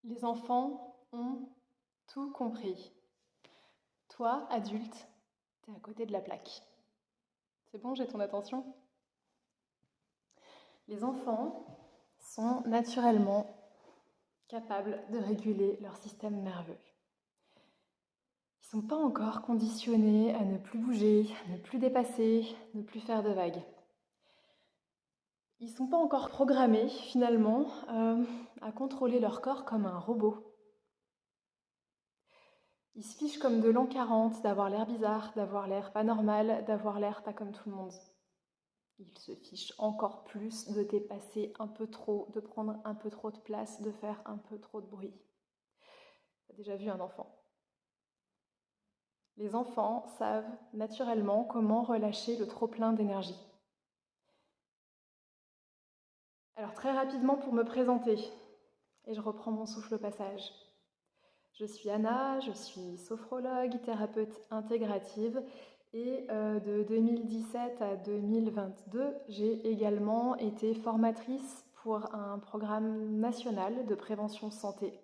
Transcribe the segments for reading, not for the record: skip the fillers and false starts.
Les enfants ont tout compris. Toi, adulte, t'es à côté de la plaque. C'est bon, j'ai ton attention? Les enfants sont naturellement capables de réguler leur système nerveux. Ils ne sont pas encore conditionnés à ne plus bouger, à ne plus dépasser, ne plus faire de vagues. Ils ne sont pas encore programmés, finalement, à contrôler leur corps comme un robot. Ils se fichent comme de l'an 40 d'avoir l'air bizarre, d'avoir l'air pas normal, d'avoir l'air pas comme tout le monde. Ils se fichent encore plus de dépasser un peu trop, de prendre un peu trop de place, de faire un peu trop de bruit. T'as déjà vu un enfant? Les enfants savent naturellement comment relâcher le trop-plein d'énergie. Alors très rapidement pour me présenter, et je reprends mon souffle au passage. Je suis Anna, je suis sophrologue, thérapeute intégrative et de 2017 à 2022, j'ai également été formatrice pour un programme national de prévention santé,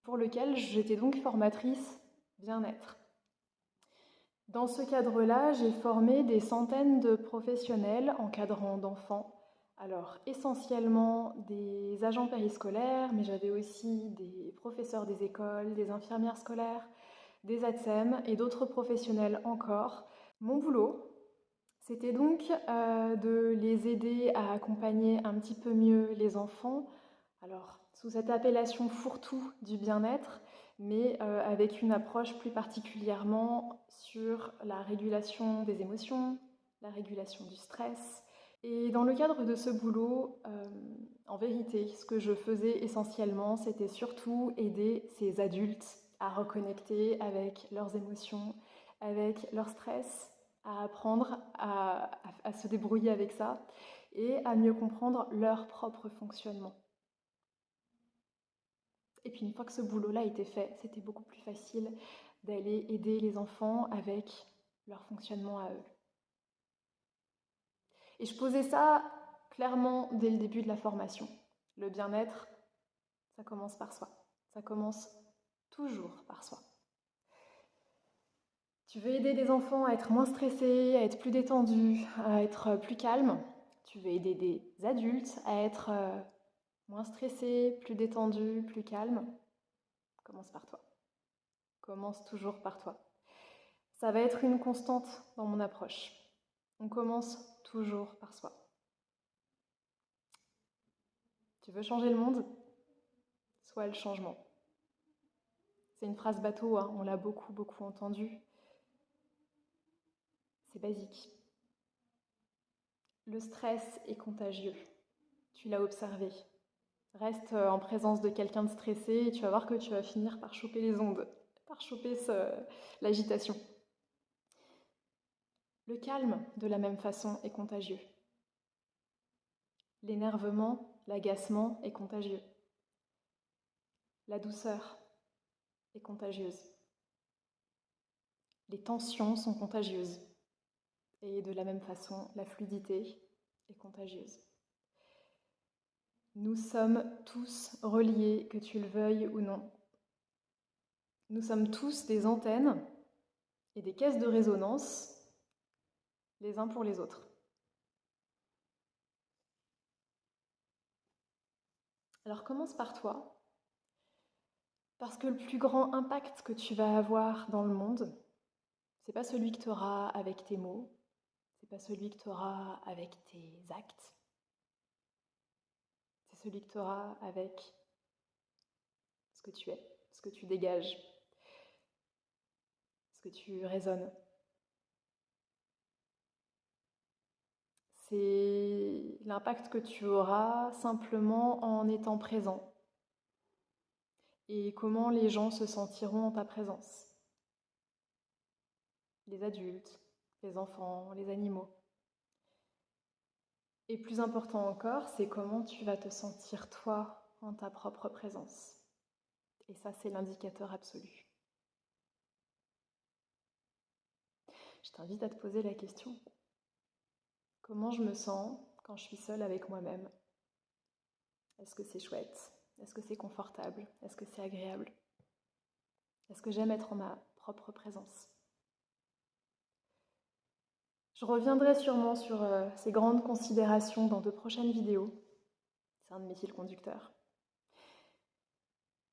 pour lequel j'étais donc formatrice bien-être. Dans ce cadre-là, j'ai formé des centaines de professionnels encadrant d'enfants. Alors, essentiellement des agents périscolaires, mais j'avais aussi des professeurs des écoles, des infirmières scolaires, des ATSEM et d'autres professionnels encore. Mon boulot, c'était donc de les aider à accompagner un petit peu mieux les enfants. Alors, sous cette appellation fourre-tout du bien-être, mais avec une approche plus particulièrement sur la régulation des émotions, la régulation du stress. Et dans le cadre de ce boulot, en vérité, ce que je faisais essentiellement, c'était surtout aider ces adultes à reconnecter avec leurs émotions, avec leur stress, à apprendre à se débrouiller avec ça et à mieux comprendre leur propre fonctionnement. Et puis une fois que ce boulot-là était fait, c'était beaucoup plus facile d'aller aider les enfants avec leur fonctionnement à eux. Et je posais ça clairement dès le début de la formation. Le bien-être, ça commence par soi. Ça commence toujours par soi. Tu veux aider des enfants à être moins stressés, à être plus détendus, à être plus calmes. Tu veux aider des adultes à être moins stressés, plus détendus, plus calmes. Commence par toi. Commence toujours par toi. Ça va être une constante dans mon approche. On commence toujours par soi. Tu veux changer le monde? Sois le changement. C'est une phrase bateau, hein, on l'a beaucoup entendu. C'est basique. Le stress est contagieux. Tu l'as observé. Reste en présence de quelqu'un de stressé et tu vas voir que tu vas finir par choper les ondes, par choper l'agitation. Le calme, de la même façon, est contagieux. L'énervement, l'agacement est contagieux. La douceur est contagieuse. Les tensions sont contagieuses. Et de la même façon, la fluidité est contagieuse. Nous sommes tous reliés, que tu le veuilles ou non. Nous sommes tous des antennes et des caisses de résonance les uns pour les autres. Alors commence par toi, parce que le plus grand impact que tu vas avoir dans le monde, c'est pas celui que tu auras avec tes mots, c'est pas celui que tu auras avec tes actes, c'est celui que tu auras avec ce que tu es, ce que tu dégages, ce que tu résonnes. C'est l'impact que tu auras simplement en étant présent et comment les gens se sentiront en ta présence. Les adultes, les enfants, les animaux. Et plus important encore, c'est comment tu vas te sentir toi en ta propre présence. Et ça, c'est l'indicateur absolu. Je t'invite à te poser la question. Comment je me sens quand je suis seule avec moi-même? Est-ce que c'est chouette? Est-ce que c'est confortable? Est-ce que c'est agréable? Est-ce que j'aime être en ma propre présence? Je reviendrai sûrement sur ces grandes considérations dans de prochaines vidéos. C'est un de mes fils conducteurs.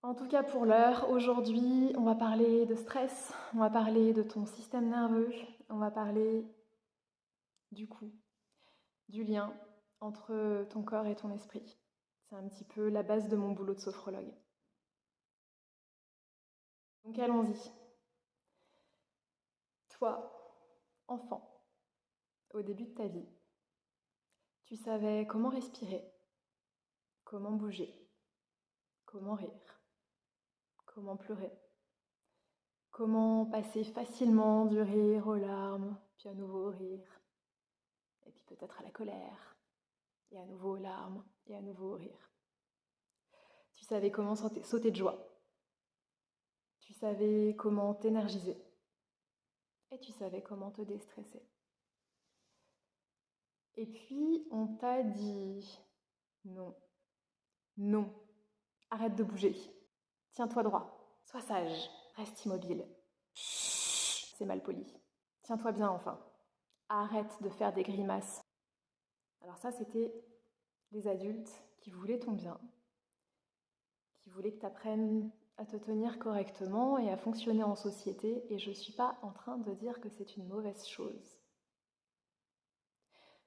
En tout cas pour l'heure, aujourd'hui, on va parler de stress, on va parler de ton système nerveux, on va parler du coup, du lien entre ton corps et ton esprit. C'est un petit peu la base de mon boulot de sophrologue. Donc allons-y. Toi, enfant, au début de ta vie, tu savais comment respirer, comment bouger, comment rire, comment pleurer, comment passer facilement du rire aux larmes, puis à nouveau au rire, et puis peut-être à la colère, et à nouveau aux larmes, et à nouveau au rire. Tu savais comment sauter de joie, tu savais comment t'énergiser, et tu savais comment te déstresser. Et puis on t'a dit non, non, arrête de bouger, tiens-toi droit, sois sage, reste immobile. Chut, c'est mal poli. Tiens-toi bien enfin. Arrête de faire des grimaces. Alors ça, c'était les adultes qui voulaient ton bien, qui voulaient que tu apprennes à te tenir correctement et à fonctionner en société. Et je ne suis pas en train de dire que c'est une mauvaise chose.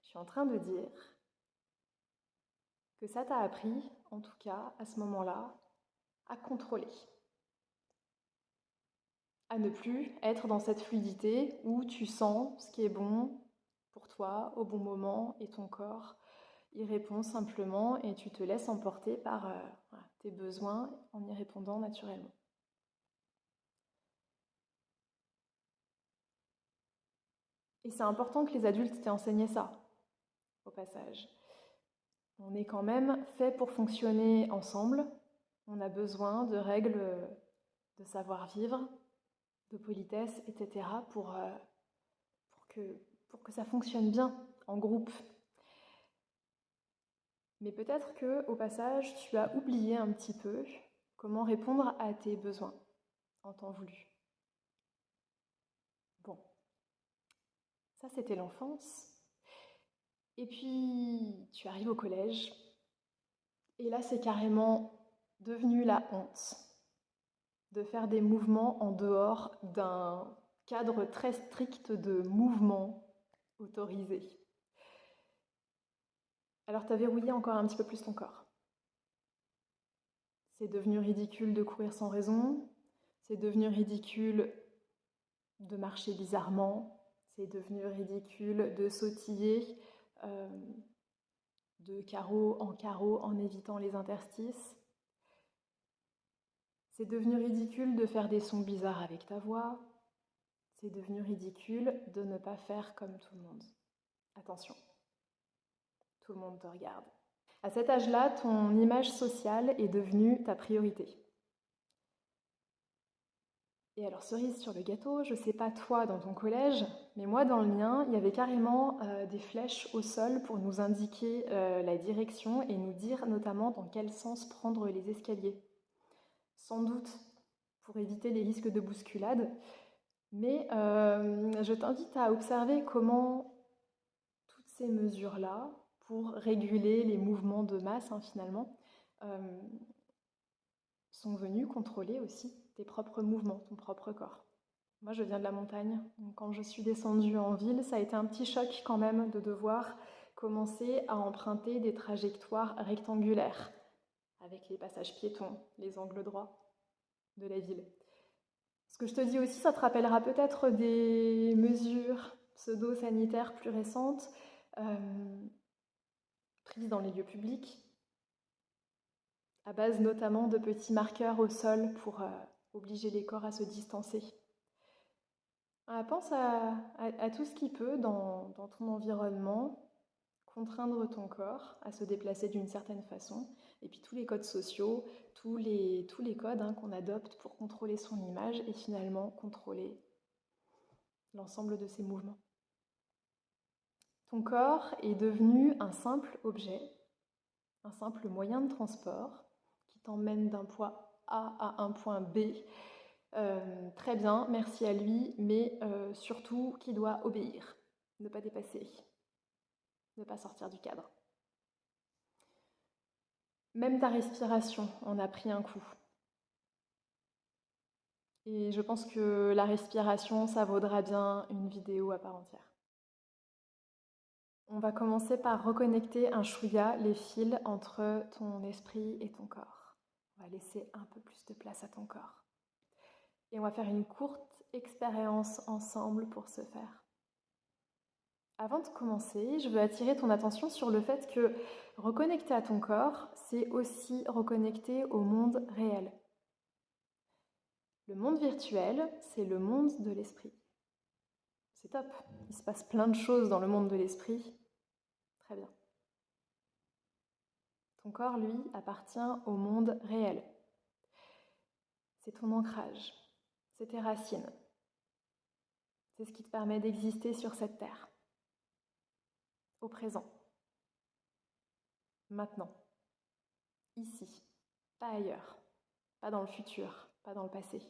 Je suis en train de dire que ça t'a appris, en tout cas à ce moment-là, à contrôler. À ne plus être dans cette fluidité où tu sens ce qui est bon pour toi au bon moment et ton corps y répond simplement et tu te laisses emporter par tes besoins en y répondant naturellement. Et c'est important que les adultes t'aient enseigné ça, au passage. On est quand même fait pour fonctionner ensemble. On a besoin de règles de savoir-vivre, de politesse, etc. pour que ça fonctionne bien en groupe. Mais peut-être que, au passage, tu as oublié un petit peu comment répondre à tes besoins en temps voulu. Bon, ça c'était l'enfance. Et puis, tu arrives au collège, et là c'est carrément devenu la honte de faire des mouvements en dehors d'un cadre très strict de mouvements autorisés. Alors tu as verrouillé encore un petit peu plus ton corps. C'est devenu ridicule de courir sans raison, c'est devenu ridicule de marcher bizarrement, c'est devenu ridicule de sautiller de carreau en évitant les interstices. C'est devenu ridicule de faire des sons bizarres avec ta voix. C'est devenu ridicule de ne pas faire comme tout le monde. Attention, tout le monde te regarde. À cet âge-là, ton image sociale est devenue ta priorité. Et alors, cerise sur le gâteau, je sais pas toi dans ton collège, mais moi dans le mien, il y avait carrément des flèches au sol pour nous indiquer la direction et nous dire notamment dans quel sens prendre les escaliers. Sans doute pour éviter les risques de bousculade, mais je t'invite à observer comment toutes ces mesures-là, pour réguler les mouvements de masse finalement, sont venues contrôler aussi tes propres mouvements, ton propre corps. Moi, je viens de la montagne, donc quand je suis descendue en ville, ça a été un petit choc quand même de devoir commencer à emprunter des trajectoires rectangulaires, avec les passages piétons, les angles droits de la ville. Ce que je te dis aussi, ça te rappellera peut-être des mesures pseudo-sanitaires plus récentes prises dans les lieux publics, à base notamment de petits marqueurs au sol pour obliger les corps à se distancer. Pense à tout ce qui peut dans ton environnement contraindre ton corps à se déplacer d'une certaine façon, et puis tous les codes sociaux, tous les codes qu'on adopte pour contrôler son image et finalement contrôler l'ensemble de ses mouvements. Ton corps est devenu un simple objet, un simple moyen de transport qui t'emmène d'un point A à un point B. Très bien, merci à lui, mais surtout qui doit obéir, ne pas dépasser, ne pas sortir du cadre. Même ta respiration en a pris un coup. Et je pense que la respiration, ça vaudra bien une vidéo à part entière. On va commencer par reconnecter un chouïa les fils entre ton esprit et ton corps. On va laisser un peu plus de place à ton corps. Et on va faire une courte expérience ensemble pour ce faire. Avant de commencer, je veux attirer ton attention sur le fait que reconnecter à ton corps, c'est aussi reconnecter au monde réel. Le monde virtuel, c'est le monde de l'esprit. C'est top, il se passe plein de choses dans le monde de l'esprit. Très bien. Ton corps, lui, appartient au monde réel. C'est ton ancrage, c'est tes racines. C'est ce qui te permet d'exister sur cette terre. Au présent. Maintenant. Ici. Pas ailleurs. Pas dans le futur. Pas dans le passé.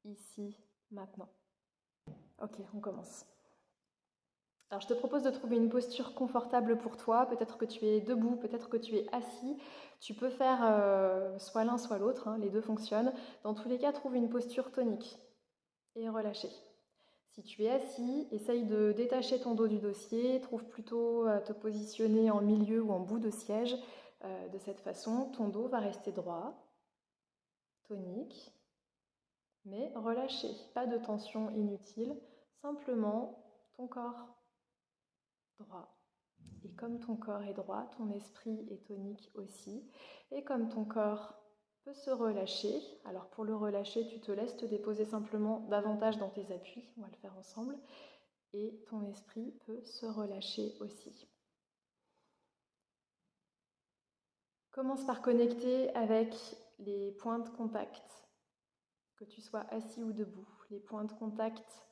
Ici, maintenant. Ok, on commence. Alors je te propose de trouver une posture confortable pour toi. Peut-être que tu es debout, peut-être que tu es assis. Tu peux faire soit l'un, soit l'autre, hein, les deux fonctionnent. Dans tous les cas, trouve une posture tonique et relâchée. Si tu es assis, essaye de détacher ton dos du dossier. Trouve plutôt à te positionner en milieu ou en bout de siège. De cette façon, ton dos va rester droit, tonique, mais relâché. Pas de tension inutile, simplement ton corps droit. Et comme ton corps est droit, ton esprit est tonique aussi. Et comme ton corps peut se relâcher, alors pour le relâcher, tu te laisses te déposer simplement davantage dans tes appuis, on va le faire ensemble, et ton esprit peut se relâcher aussi. Commence par connecter avec les points de contact, que tu sois assis ou debout, les points de contact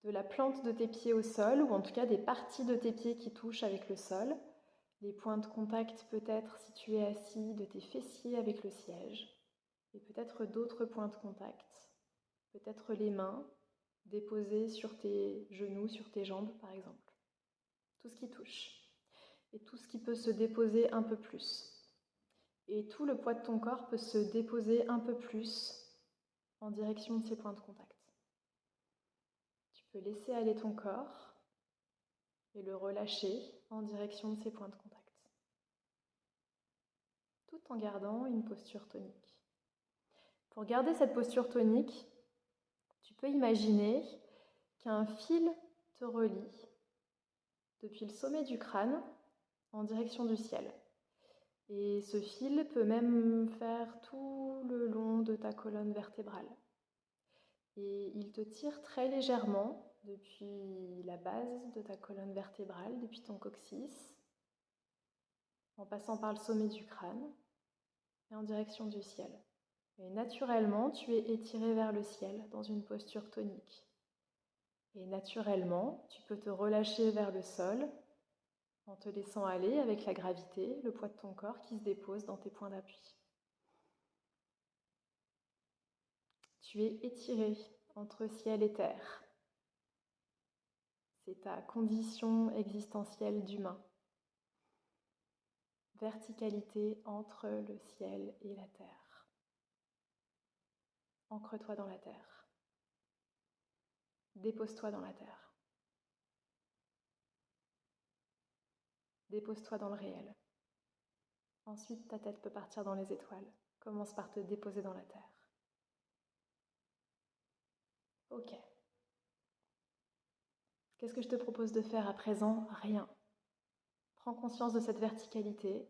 de la plante de tes pieds au sol, ou en tout cas des parties de tes pieds qui touchent avec le sol. Les points de contact peut-être, si tu es assis, de tes fessiers avec le siège. Et peut-être d'autres points de contact. Peut-être les mains déposées sur tes genoux, sur tes jambes par exemple. Tout ce qui touche. Et tout ce qui peut se déposer un peu plus. Et tout le poids de ton corps peut se déposer un peu plus en direction de ces points de contact. Tu peux laisser aller ton corps et le relâcher en direction de ces points de contact. Tout en gardant une posture tonique. Pour garder cette posture tonique, tu peux imaginer qu'un fil te relie depuis le sommet du crâne en direction du ciel. Et ce fil peut même faire tout le long de ta colonne vertébrale. Et il te tire très légèrement depuis la base de ta colonne vertébrale, depuis ton coccyx, en passant par le sommet du crâne et en direction du ciel. Et naturellement, tu es étiré vers le ciel dans une posture tonique. Et naturellement, tu peux te relâcher vers le sol en te laissant aller avec la gravité, le poids de ton corps qui se dépose dans tes points d'appui. Tu es étiré entre ciel et terre. C'est ta condition existentielle d'humain. Verticalité entre le ciel et la terre. Ancre-toi dans la terre. Dépose-toi dans la terre. Dépose-toi dans le réel. Ensuite, ta tête peut partir dans les étoiles. Commence par te déposer dans la terre. Ok. Qu'est-ce que je te propose de faire à présent? Rien. Prends conscience de cette verticalité.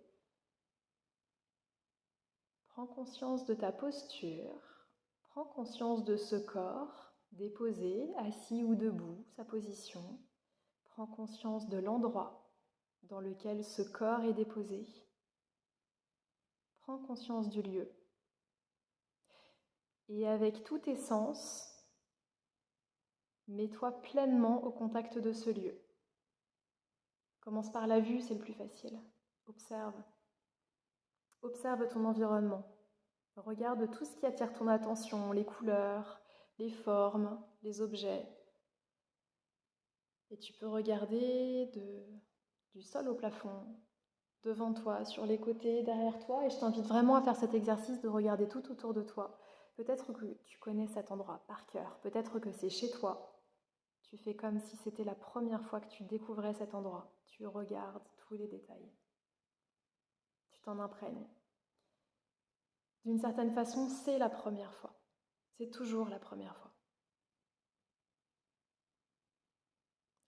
Prends conscience de ta posture. Prends conscience de ce corps déposé, assis ou debout, sa position. Prends conscience de l'endroit dans lequel ce corps est déposé. Prends conscience du lieu. Et avec tous tes sens, mets-toi pleinement au contact de ce lieu. Commence par la vue, c'est le plus facile. Observe. Observe ton environnement. Regarde tout ce qui attire ton attention, les couleurs, les formes, les objets. Et tu peux regarder du sol au plafond, devant toi, sur les côtés, derrière toi. Et je t'invite vraiment à faire cet exercice de regarder tout autour de toi. Peut-être que tu connais cet endroit par cœur. Peut-être que c'est chez toi. Tu fais comme si c'était la première fois que tu découvrais cet endroit. Tu regardes tous les détails. Tu t'en imprègnes. D'une certaine façon, c'est la première fois. C'est toujours la première fois.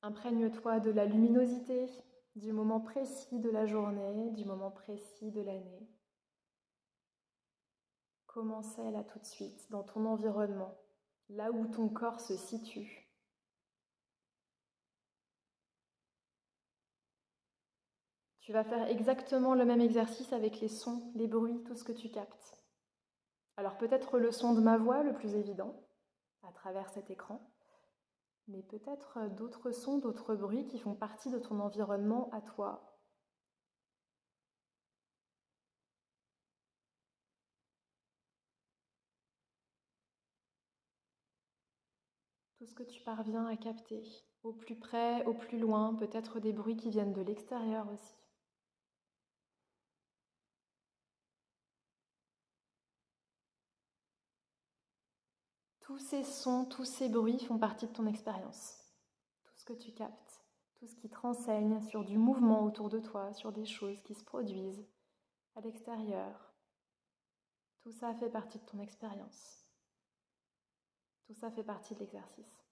Imprègne-toi de la luminosité, du moment précis de la journée, du moment précis de l'année. Comment c'est là tout de suite, dans ton environnement, là où ton corps se situe. Tu vas faire exactement le même exercice avec les sons, les bruits, tout ce que tu captes. Alors peut-être le son de ma voix, le plus évident, à travers cet écran, mais peut-être d'autres sons, d'autres bruits qui font partie de ton environnement à toi. Tout ce que tu parviens à capter, au plus près, au plus loin, peut-être des bruits qui viennent de l'extérieur aussi. Tous ces sons, tous ces bruits font partie de ton expérience. Tout ce que tu captes, tout ce qui te renseigne sur du mouvement autour de toi, sur des choses qui se produisent à l'extérieur. Tout ça fait partie de ton expérience. Tout ça fait partie de l'exercice.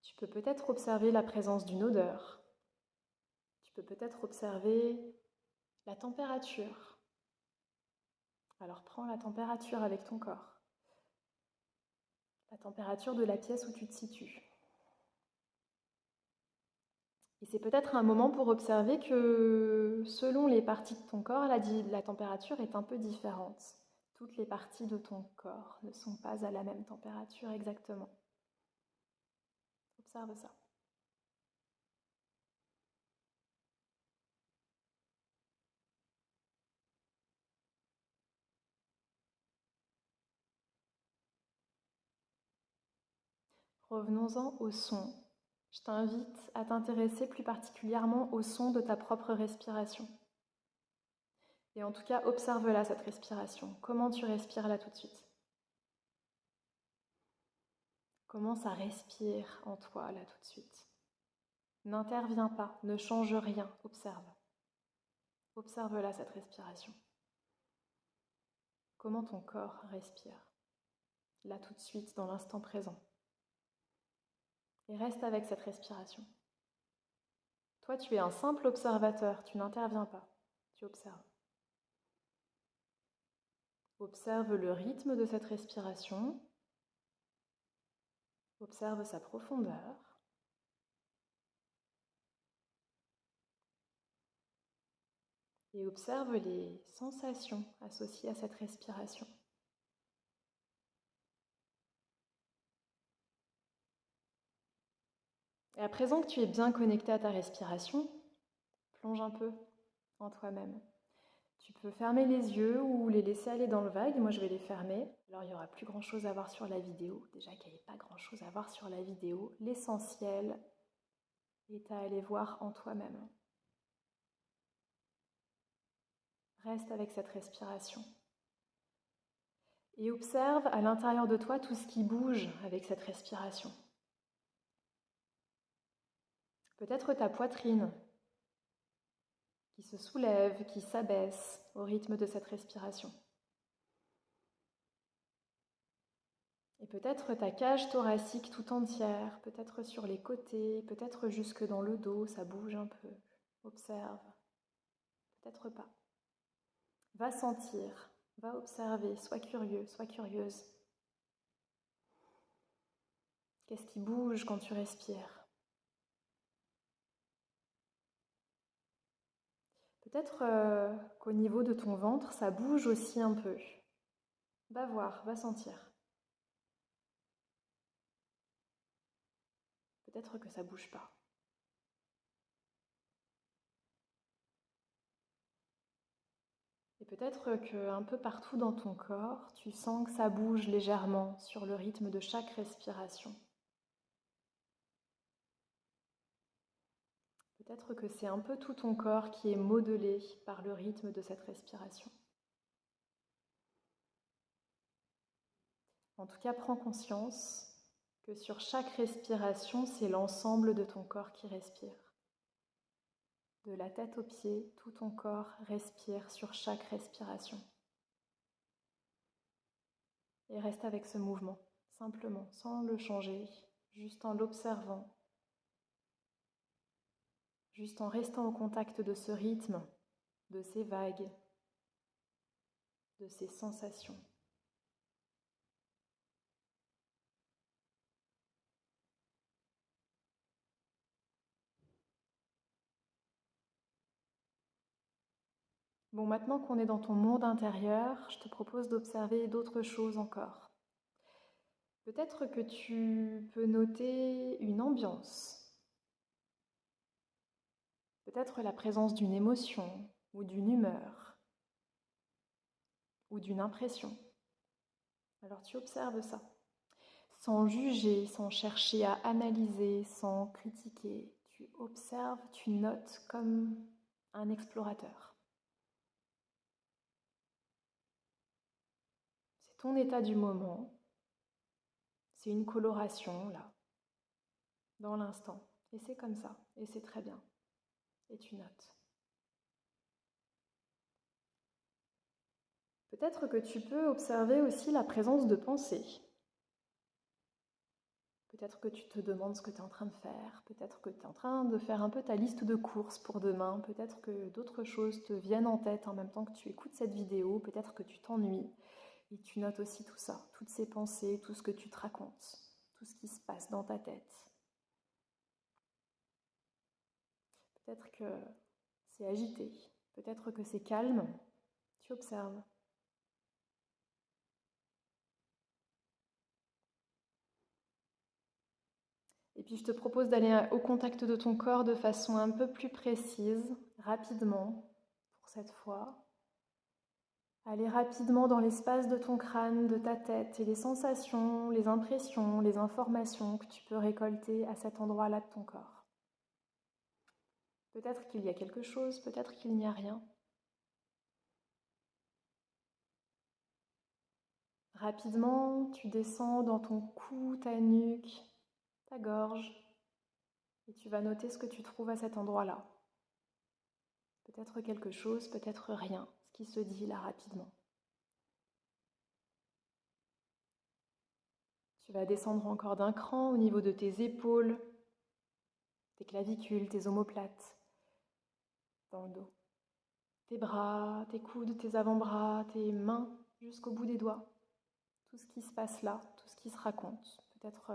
Tu peux peut-être observer la présence d'une odeur. Tu peux peut-être observer la température. Alors prends la température avec ton corps. La température de la pièce où tu te situes. Et c'est peut-être un moment pour observer que selon les parties de ton corps, la température est un peu différente. Toutes les parties de ton corps ne sont pas à la même température exactement. Observe ça. Revenons-en au son. Je t'invite à t'intéresser plus particulièrement au son de ta propre respiration. Et en tout cas, observe-la, cette respiration. Comment tu respires là tout de suite? Comment ça respire en toi là tout de suite? N'interviens pas, ne change rien, observe. Observe-la, cette respiration. Comment ton corps respire, là tout de suite, dans l'instant présent. Et reste avec cette respiration. Toi, tu es un simple observateur, tu n'interviens pas, tu observes. Observe le rythme de cette respiration. Observe sa profondeur. Et observe les sensations associées à cette respiration. Et à présent que tu es bien connecté à ta respiration, plonge un peu en toi-même. Tu peux fermer les yeux ou les laisser aller dans le vague. Moi, je vais les fermer. Alors, il n'y aura plus grand-chose à voir sur la vidéo. Déjà qu'il n'y avait pas grand-chose à voir sur la vidéo. L'essentiel est à aller voir en toi-même. Reste avec cette respiration. Et observe à l'intérieur de toi tout ce qui bouge avec cette respiration. Peut-être ta poitrine qui se soulève, qui s'abaisse au rythme de cette respiration. Et peut-être ta cage thoracique tout entière, peut-être sur les côtés, peut-être jusque dans le dos, ça bouge un peu. Observe. Peut-être pas. Va sentir, va observer, sois curieux, sois curieuse. Qu'est-ce qui bouge quand tu respires? Peut-être qu'au niveau de ton ventre, ça bouge aussi un peu. Va voir, va sentir. Peut-être que ça bouge pas. peut-être que un peu partout dans ton corps, tu sens que ça bouge légèrement sur le rythme de chaque respiration. Peut-être que c'est un peu tout ton corps qui est modelé par le rythme de cette respiration. En tout cas, prends conscience que sur chaque respiration, c'est l'ensemble de ton corps qui respire. De la tête aux pieds, tout ton corps respire sur chaque respiration. Et reste avec ce mouvement, simplement, sans le changer, juste en l'observant, juste en restant au contact de ce rythme, de ces vagues, de ces sensations. Bon, maintenant qu'on est dans ton monde intérieur, je te propose d'observer d'autres choses encore. Peut-être que tu peux noter une ambiance, peut-être la présence d'une émotion ou d'une humeur ou d'une impression. Alors tu observes ça, sans juger, sans chercher à analyser, sans critiquer. Tu observes, tu notes comme un explorateur. C'est ton état du moment, c'est une coloration là, dans l'instant. Et c'est comme ça, et c'est très bien. Et tu notes. Peut-être que tu peux observer aussi la présence de pensées. Peut-être que tu te demandes ce que tu es en train de faire, peut-être que tu es en train de faire un peu ta liste de courses pour demain, peut-être que d'autres choses te viennent en tête en même temps que tu écoutes cette vidéo, peut-être que tu t'ennuies et tu notes aussi tout ça, toutes ces pensées, tout ce que tu te racontes, tout ce qui se passe dans ta tête. Peut-être que c'est agité, peut-être que c'est calme, tu observes. Et puis je te propose d'aller au contact de ton corps de façon un peu plus précise, rapidement, pour cette fois. Aller rapidement dans l'espace de ton crâne, de ta tête et les sensations, les impressions, les informations que tu peux récolter à cet endroit-là de ton corps. Peut-être qu'il y a quelque chose, peut-être qu'il n'y a rien. Rapidement, tu descends dans ton cou, ta nuque, ta gorge, et tu vas noter ce que tu trouves à cet endroit-là. Peut-être quelque chose, peut-être rien, ce qui se dit là rapidement. Tu vas descendre encore d'un cran au niveau de tes épaules, tes clavicules, tes omoplates, dans le dos. Tes bras, tes coudes, tes avant-bras, tes mains, jusqu'au bout des doigts. Tout ce qui se passe là, tout ce qui se raconte. Peut-être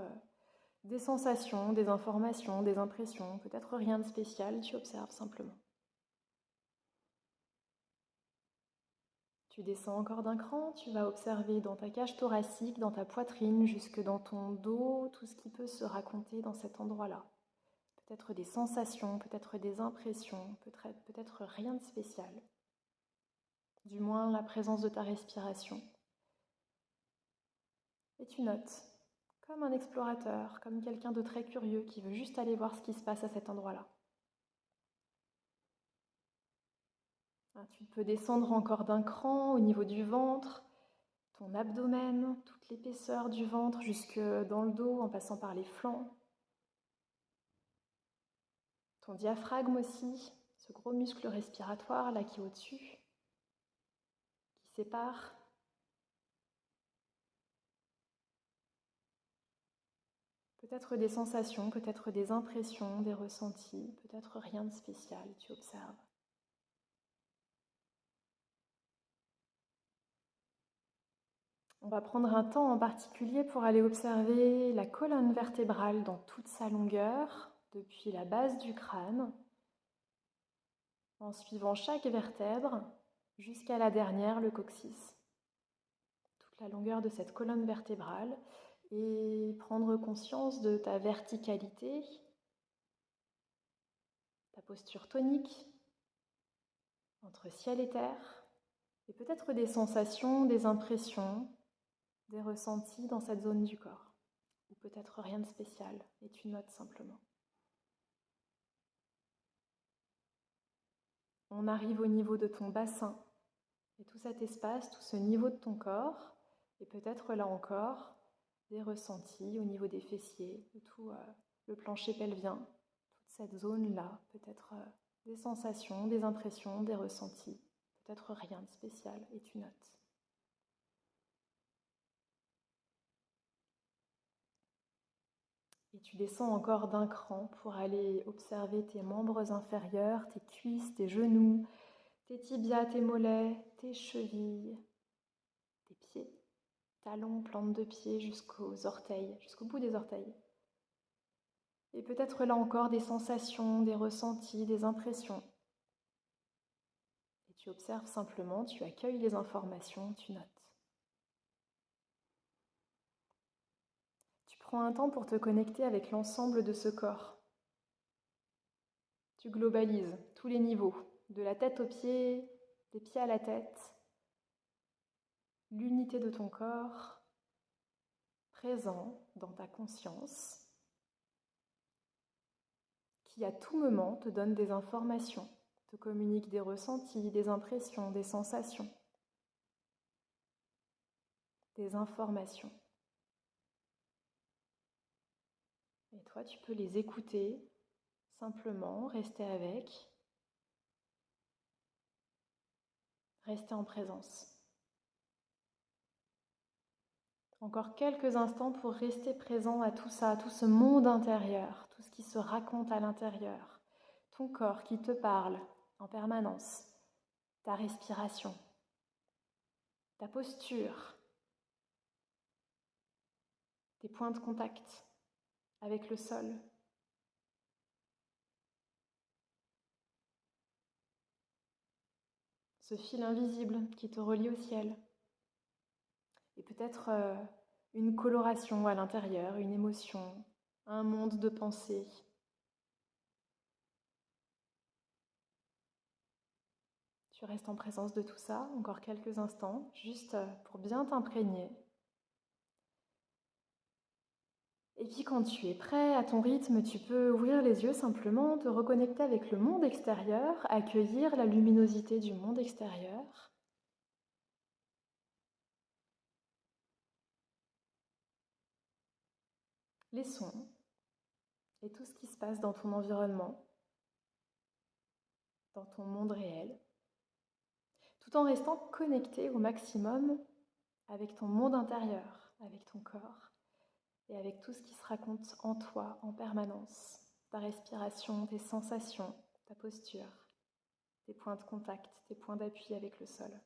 des sensations, des informations, des impressions, peut-être rien de spécial, tu observes simplement. Tu descends encore d'un cran, tu vas observer dans ta cage thoracique, dans ta poitrine, jusque dans ton dos, tout ce qui peut se raconter dans cet endroit-là. Peut-être des sensations, peut-être des impressions, peut-être rien de spécial. Du moins la présence de ta respiration. Et tu notes, comme un explorateur, comme quelqu'un de très curieux qui veut juste aller voir ce qui se passe à cet endroit-là. Tu peux descendre encore d'un cran au niveau du ventre, ton abdomen, toute l'épaisseur du ventre jusque dans le dos en passant par les flancs. Ton diaphragme aussi, ce gros muscle respiratoire là qui est au-dessus, qui sépare. Peut-être des sensations, peut-être des impressions, des ressentis, peut-être rien de spécial, tu observes. On va prendre un temps en particulier pour aller observer la colonne vertébrale dans toute sa longueur, depuis la base du crâne, en suivant chaque vertèbre jusqu'à la dernière, le coccyx. Toute la longueur de cette colonne vertébrale et prendre conscience de ta verticalité, ta posture tonique entre ciel et terre, Et peut-être des sensations, des impressions, des ressentis dans cette zone du corps. Ou peut-être rien de spécial et tu notes simplement. On arrive au niveau de ton bassin et tout cet espace, tout ce niveau de ton corps, et peut-être là encore des ressentis au niveau des fessiers, de tout le plancher pelvien, toute cette zone-là, peut-être des sensations, des impressions, des ressentis, peut-être rien de spécial et tu notes. Et tu descends encore d'un cran pour aller observer tes membres inférieurs, tes cuisses, tes genoux, tes tibias, tes mollets, tes chevilles, tes pieds, talons, plantes de pied jusqu'aux orteils, jusqu'au bout des orteils. Et peut-être là encore des sensations, des ressentis, des impressions. Et tu observes simplement, tu accueilles les informations, tu notes. Tu prends un temps pour te connecter avec l'ensemble de ce corps. Tu globalises tous les niveaux, de la tête aux pieds, des pieds à la tête, l'unité de ton corps, présent dans ta conscience, qui à tout moment te donne des informations, te communique des ressentis, des impressions, des sensations, des informations. Et toi, tu peux les écouter, simplement rester avec, rester en présence. Encore quelques instants pour rester présent à tout ça, à tout ce monde intérieur, tout ce qui se raconte à l'intérieur, ton corps qui te parle en permanence, ta respiration, ta posture, tes points de contact avec le sol. Ce fil invisible qui te relie au ciel. Et peut-être une coloration à l'intérieur, une émotion, un monde de pensée. Tu restes en présence de tout ça, encore quelques instants, juste pour bien t'imprégner. Et puis quand tu es prêt, à ton rythme, tu peux ouvrir les yeux simplement, te reconnecter avec le monde extérieur, accueillir la luminosité du monde extérieur. Les sons et tout ce qui se passe dans ton environnement, dans ton monde réel, tout en restant connecté au maximum avec ton monde intérieur, avec ton corps et avec tout ce qui se raconte en toi en permanence, ta respiration, tes sensations, ta posture, tes points de contact, tes points d'appui avec le sol.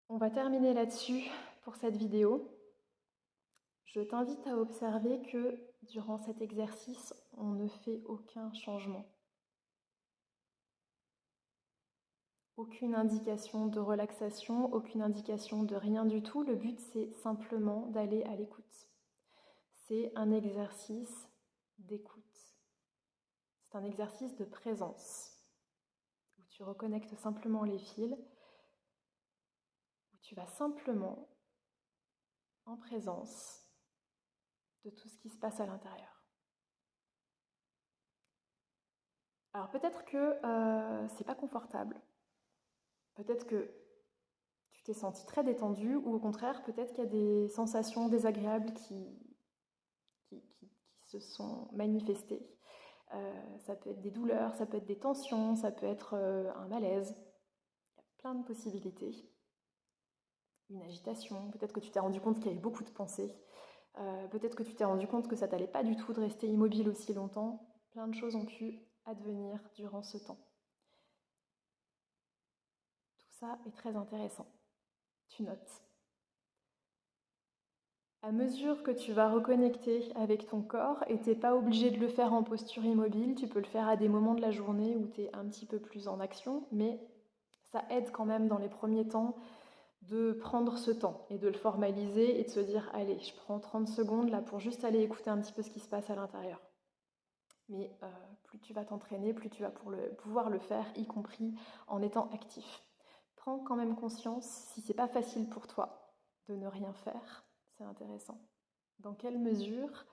On va terminer là-dessus pour cette vidéo. Je t'invite à observer que durant cet exercice, on ne fait aucun changement. Aucune indication de relaxation, aucune indication de rien du tout. Le but, c'est simplement d'aller à l'écoute. C'est un exercice d'écoute. C'est un exercice de présence, où tu reconnectes simplement les fils, où tu vas simplement en présence de tout ce qui se passe à l'intérieur. Alors peut-être que c'est pas confortable. Peut-être que tu t'es senti très détendu ou au contraire, peut-être qu'il y a des sensations désagréables qui se sont manifestées. Ça peut être des douleurs, ça peut être des tensions, ça peut être un malaise. Il y a plein de possibilités. Une agitation, peut-être que tu t'es rendu compte qu'il y avait beaucoup de pensées. Peut-être que tu t'es rendu compte que ça t'allait pas du tout de rester immobile aussi longtemps. Plein de choses ont pu advenir durant ce temps. Tout ça est très intéressant. Tu notes. À mesure que tu vas reconnecter avec ton corps, et tu n'es pas obligé de le faire en posture immobile, tu peux le faire à des moments de la journée où tu es un petit peu plus en action, mais ça aide quand même dans les premiers temps de prendre ce temps et de le formaliser et de se dire allez, je prends 30 secondes là pour juste aller écouter un petit peu ce qui se passe à l'intérieur. Mais plus tu vas t'entraîner, plus tu vas pouvoir le faire, y compris en étant actif. Prends quand même conscience, si c'est pas facile pour toi de ne rien faire, c'est intéressant. Dans quelle mesure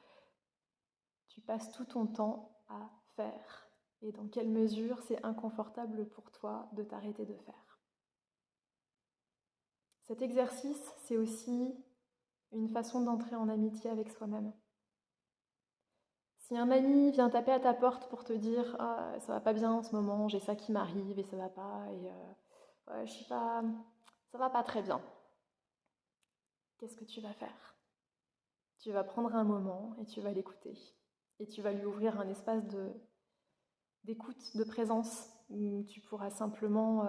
tu passes tout ton temps à faire et dans quelle mesure c'est inconfortable pour toi de t'arrêter de faire. Cet exercice, c'est aussi une façon d'entrer en amitié avec soi-même. Si un ami vient taper à ta porte pour te dire ah, ça va pas bien en ce moment, j'ai ça qui m'arrive et ça va pas, et ouais, je suis pas, ça va pas très bien, qu'est-ce que tu vas faire? Tu vas prendre un moment et tu vas l'écouter. Et tu vas lui ouvrir un espace d'écoute, de présence, où tu pourras simplement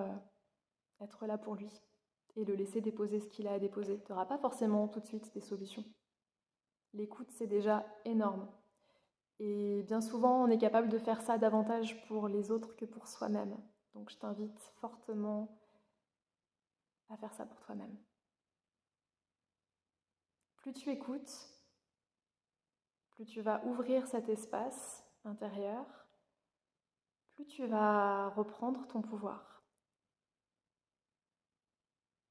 être là pour lui et le laisser déposer ce qu'il a à déposer. Tu n'auras pas forcément tout de suite des solutions. L'écoute, c'est déjà énorme. Et bien souvent, on est capable de faire ça davantage pour les autres que pour soi-même. Donc je t'invite fortement à faire ça pour toi-même. Plus tu écoutes, plus tu vas ouvrir cet espace intérieur, plus tu vas reprendre ton pouvoir.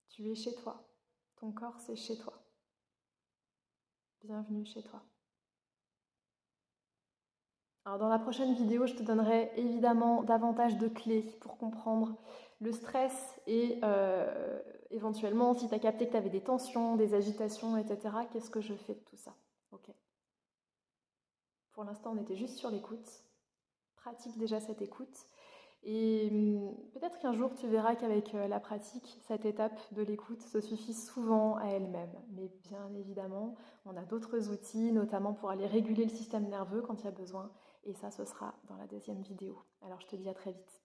Tu es chez toi. Ton corps, c'est chez toi. Bienvenue chez toi. Alors dans la prochaine vidéo, je te donnerai évidemment davantage de clés pour comprendre le stress et éventuellement, si tu as capté que tu avais des tensions, des agitations, etc., qu'est-ce que je fais de tout ça? Ok. Pour l'instant, on était juste sur l'écoute. Pratique déjà cette écoute. Et peut-être qu'un jour, tu verras qu'avec la pratique, cette étape de l'écoute se suffit souvent à elle-même. Mais bien évidemment, on a d'autres outils, notamment pour aller réguler le système nerveux quand il y a besoin. Et ça, ce sera dans la deuxième vidéo. Alors, je te dis à très vite.